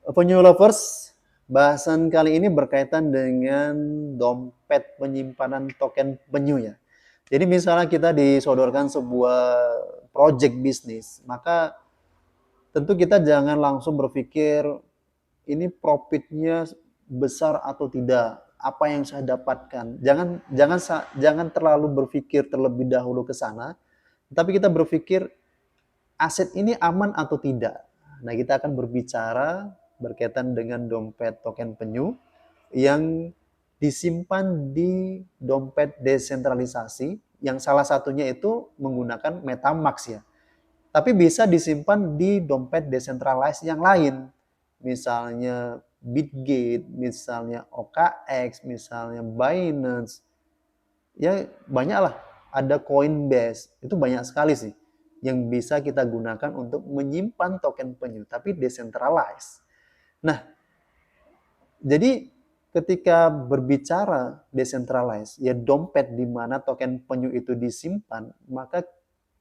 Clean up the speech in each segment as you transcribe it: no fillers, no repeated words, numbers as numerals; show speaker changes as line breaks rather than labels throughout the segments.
Penyu lovers, bahasan kali ini berkaitan dengan dompet penyimpanan token penyu ya. Jadi misalnya kita disodorkan sebuah project bisnis, maka tentu kita jangan langsung berpikir ini profitnya besar atau tidak, apa yang saya dapatkan. Jangan terlalu berpikir terlebih dahulu ke sana, tapi kita berpikir aset ini aman atau tidak. Nah, kita akan berbicara berkaitan dengan dompet token penyu yang disimpan di dompet desentralisasi yang salah satunya itu menggunakan MetaMask ya. Tapi bisa disimpan di dompet decentralized yang lain. Misalnya Bitgate, misalnya OKX, misalnya Binance. Ya banyaklah. Ada Coinbase. Itu banyak sekali sih yang bisa kita gunakan untuk menyimpan token penyu, tapi decentralized. Nah, jadi ketika berbicara decentralized, ya dompet di mana token penyu itu disimpan, maka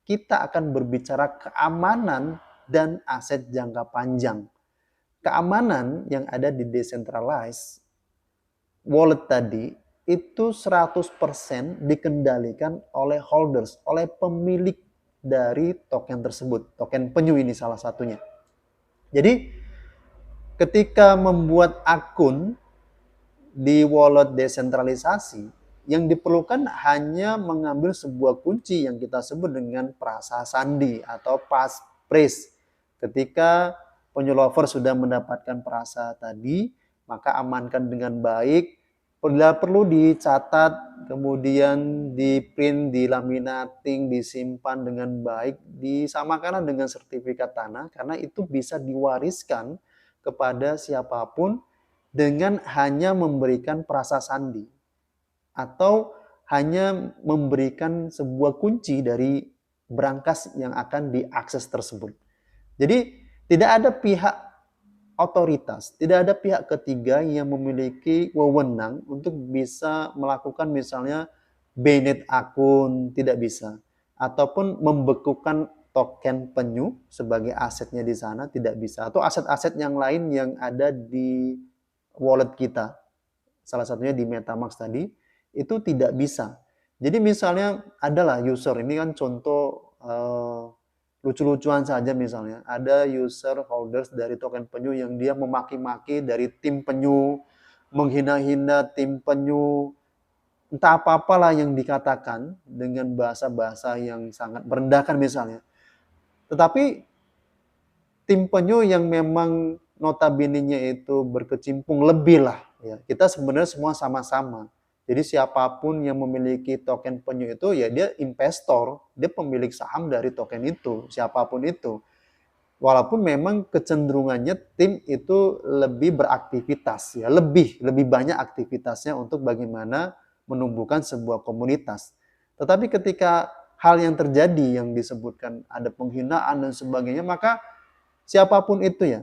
kita akan berbicara keamanan dan aset jangka panjang. Keamanan yang ada di decentralized wallet tadi itu 100% dikendalikan oleh holders, oleh pemilik dari token tersebut. Token penyu ini salah satunya. Jadi ketika membuat akun di wallet desentralisasi, yang diperlukan hanya mengambil sebuah kunci yang kita sebut dengan prasa sandi atau passphrase. Ketika penyu lover sudah mendapatkan prasa tadi, maka amankan dengan baik. Bila perlu dicatat, kemudian di print, dilaminating, disimpan dengan baik, disamakan dengan sertifikat tanah, karena itu bisa diwariskan kepada siapapun dengan hanya memberikan prasa sandi atau hanya memberikan sebuah kunci dari brankas yang akan diakses tersebut. Jadi tidak ada pihak otoritas, tidak ada pihak ketiga yang memiliki wewenang untuk bisa melakukan misalnya bailout akun, tidak bisa. Ataupun membekukan token penyu sebagai asetnya di sana, tidak bisa. Atau aset-aset yang lain yang ada di wallet kita, salah satunya di MetaMask tadi, itu tidak bisa. Jadi misalnya adalah user, ini kan contoh lucu-lucuan saja misalnya. Ada user holders dari token penyu yang dia memaki-maki dari tim penyu, menghina-hina tim penyu, entah apa-apalah yang dikatakan dengan bahasa-bahasa yang sangat merendahkan misalnya. Tetapi tim penyu yang memang notabene-nya itu berkecimpung lebih lah ya. Kita sebenarnya semua sama-sama. Jadi siapapun yang memiliki token penyu itu ya dia investor, dia pemilik saham dari token itu, siapapun itu. Walaupun memang kecenderungannya tim itu lebih beraktivitas ya, lebih banyak aktivitasnya untuk bagaimana menumbuhkan sebuah komunitas. Tetapi ketika hal yang terjadi yang disebutkan ada penghinaan dan sebagainya, maka siapapun itu ya,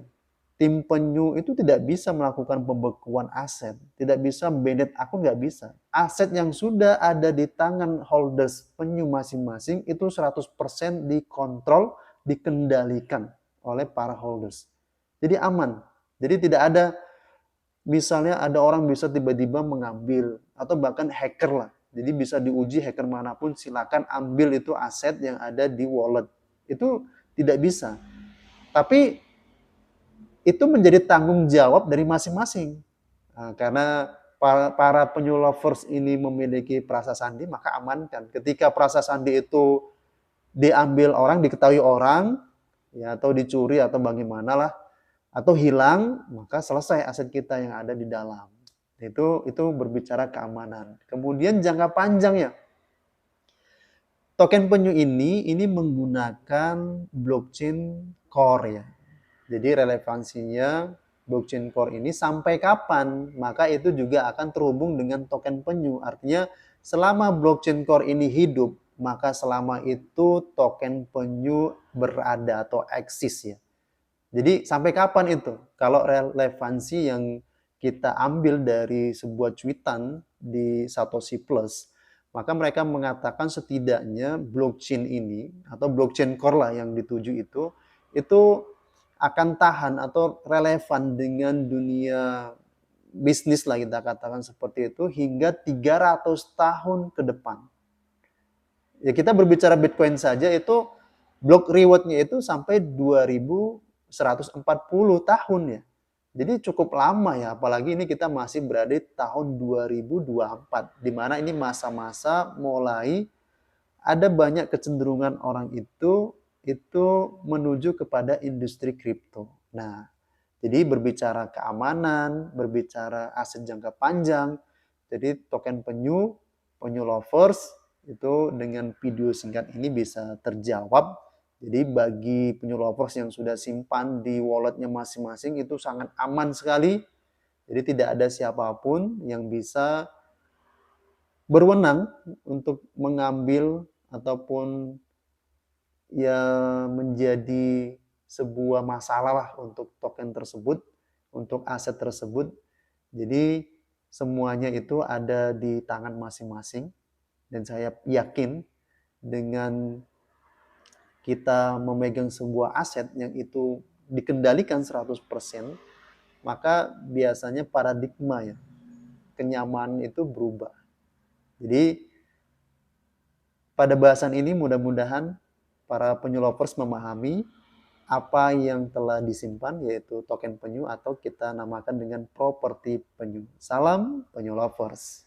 tim penyu itu tidak bisa melakukan pembekuan aset, tidak bisa bailout akun, nggak bisa. Aset yang sudah ada di tangan holders penyu masing-masing itu 100% dikontrol, dikendalikan oleh para holders. Jadi aman. Jadi tidak ada misalnya ada orang bisa tiba-tiba mengambil atau bahkan hacker lah. Jadi bisa diuji hacker manapun silakan ambil itu aset yang ada di wallet. Itu tidak bisa. Tapi itu menjadi tanggung jawab dari masing-masing. Nah, karena para penyu lovers ini memiliki prasa sandi, maka amankan. Ketika prasa sandi itu diambil orang, diketahui orang, ya atau dicuri atau bagaimana lah, atau hilang, maka selesai aset kita yang ada di dalam. Itu berbicara keamanan. Kemudian jangka panjang ya. Token penyu ini menggunakan blockchain core ya. Jadi relevansinya blockchain core ini sampai kapan, maka itu juga akan terhubung dengan token penyu. Artinya selama blockchain core ini hidup, maka selama itu token penyu berada atau eksis ya. Jadi sampai kapan itu? Kalau relevansi yang kita ambil dari sebuah cuitan di Satoshi Plus, maka mereka mengatakan setidaknya blockchain ini atau blockchain core lah yang dituju itu akan tahan atau relevan dengan dunia bisnis lah kita katakan seperti itu hingga 300 tahun ke depan. Ya kita berbicara Bitcoin saja itu block reward-nya itu sampai 2140 tahun ya. Jadi cukup lama ya, apalagi ini kita masih berada di tahun 2024, di mana ini masa-masa mulai ada banyak kecenderungan orang itu menuju kepada industri kripto. Nah, jadi berbicara keamanan, berbicara aset jangka panjang, jadi token penyu, penyu lovers itu dengan video singkat ini bisa terjawab. Jadi bagi penyu lovers yang sudah simpan di walletnya masing-masing itu sangat aman sekali. Jadi tidak ada siapapun yang bisa berwenang untuk mengambil ataupun ya menjadi sebuah masalah lah untuk token tersebut, untuk aset tersebut. Jadi semuanya itu ada di tangan masing-masing dan saya yakin dengan kita memegang sebuah aset yang itu dikendalikan 100%, maka biasanya paradigma ya, kenyamanan itu berubah. Jadi pada bahasan ini mudah-mudahan para penyu lovers memahami apa yang telah disimpan yaitu token penyu atau kita namakan dengan properti penyu. Salam penyu lovers.